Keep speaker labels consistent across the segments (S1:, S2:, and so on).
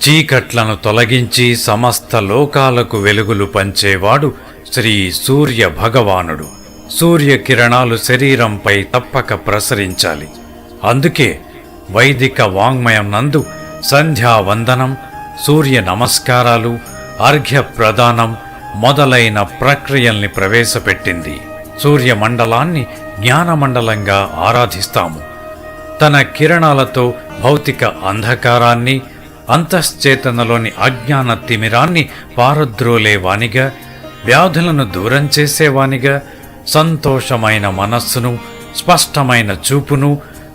S1: చీకట్లను తొలగించి సమస్త లోకాలకు వెలుగులు పంచేవాడు శ్రీ సూర్య భగవానుడు. సూర్యకిరణాలు శరీరంపై తప్పక ప్రసరించాలి. అందుకే వైదిక వాంగ్మయం నందు సంధ్యావందనం, సూర్య నమస్కారాలు, అర్ఘ్య ప్రదానం మొదలైన ప్రక్రియల్ని ప్రవేశపెట్టింది. సూర్యమండలాన్ని జ్ఞానమండలంగా ఆరాధిస్తాము. తన కిరణాలతో భౌతిక అంధకారాన్ని, అంతశ్చేతనలోని అజ్ఞాన తిమిరాన్ని పారద్రోలేవానిగా, వ్యాధులను దూరం చేసేవానిగా, సంతోషమైన మనస్సును, స్పష్టమైన చూపును,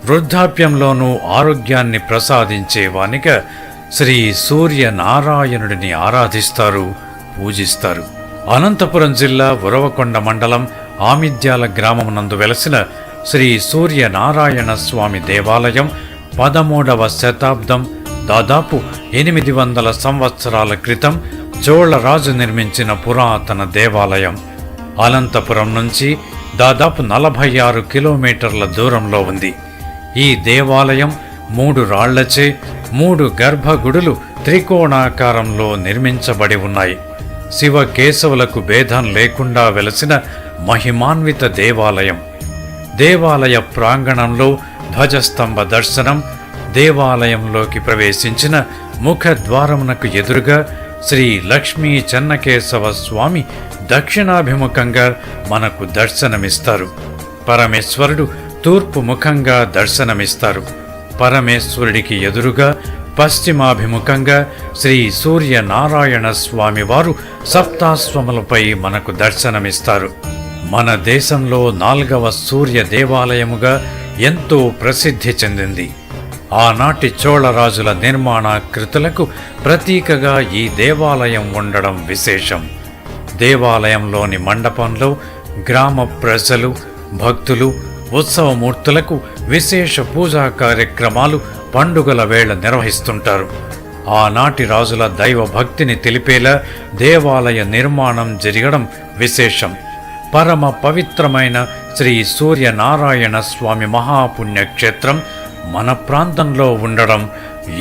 S1: వృద్ధాప్యంలోనూ ఆరోగ్యాన్ని ప్రసాదించేవానిగా శ్రీ సూర్యనారాయణుడిని ఆరాధిస్తారు, పూజిస్తారు. అనంతపురం జిల్లా ఉరవకొండ మండలం ఆమిద్యాల గ్రామమునందు వెలసిన శ్రీ సూర్యనారాయణ స్వామి దేవాలయం 13వ శతాబ్దం, దాదాపు 800 సంవత్సరాల క్రితం చోళరాజు నిర్మించిన పురాతన దేవాలయం. అనంతపురం నుంచి దాదాపు 46 కిలోమీటర్ల దూరంలో ఉంది. ఈ దేవాలయం 3 రాళ్లచే 3 గర్భగుడులు త్రికోణాకారంలో నిర్మించబడి ఉన్నాయి. శివ కేశవులకు భేదం లేకుండా వెలసిన మహిమాన్విత దేవాలయం. దేవాలయ ప్రాంగణంలో ధ్వజస్తంభ దర్శనం. దేవాలయంలోకి ప్రవేశించిన ముఖద్వారమునకు ఎదురుగా శ్రీ లక్ష్మీ చెన్నకేశవ స్వామి దక్షిణాభిముఖంగా మనకు దర్శనమిస్తారు. పరమేశ్వరుడు తూర్పు ముఖంగా దర్శనమిస్తారు. పరమేశ్వరుడికి ఎదురుగా పశ్చిమాభిముఖంగా శ్రీ సూర్యనారాయణ స్వామి వారు సప్తాశ్వములపై మనకు దర్శనమిస్తారు. మన దేశంలో 4వ సూర్య దేవాలయముగా ఎంతో ప్రసిద్ధి చెందింది. ఆనాటి చోళరాజుల నిర్మాణ కృతులకు ప్రతీకగా ఈ దేవాలయం ఉండడం విశేషం. దేవాలయంలోని మండపంలో గ్రామ ప్రజలు, భక్తులు ఉత్సవమూర్తులకు విశేష పూజా కార్యక్రమాలు పండుగల వేళ నిర్వహిస్తుంటారు. ఆనాటి రాజుల దైవ భక్తిని తెలిపేలా దేవాలయ నిర్మాణం జరగడం విశేషం. పరమ పవిత్రమైన శ్రీ సూర్యనారాయణ స్వామి మహాపుణ్యక్షేత్రం మన ప్రాంతంలో ఉండడం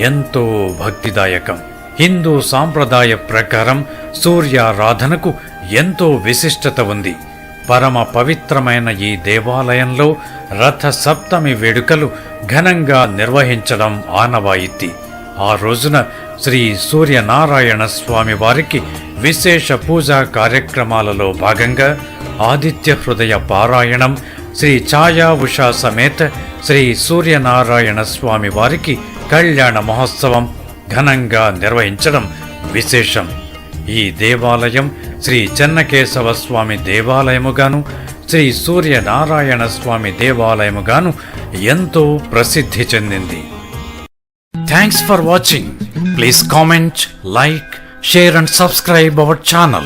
S1: ఎంతో భక్తిదాయకం. హిందూ సాంప్రదాయ ప్రకారం సూర్యారాధనకు ఎంతో విశిష్టత ఉంది. పరమ పవిత్రమైన ఈ దేవాలయంలో రథ సప్తమి వేడుకలు ఘనంగా నిర్వహించడం ఆనవాయితీ. ఆ రోజున శ్రీ సూర్యనారాయణ స్వామి వారికి విశేష పూజా కార్యక్రమాలలో భాగంగా ఆదిత్య హృదయ పారాయణం, శ్రీ ఛాయా ఉషా సమేత శ్రీ సూర్యనారాయణ స్వామి వారికి కళ్యాణ మహోత్సవం ఘనంగా నిర్వహించడం విశేషం. ఈ దేవాలయం శ్రీ చెన్నకేశవ స్వామి దేవాలయముగాను, శ్రీ సూర్యనారాయణ స్వామి దేవాలయముగాను ఎంతో ప్రసిద్ధి చెందింది. Thanks for watching. Please comment, like, share and subscribe our channel.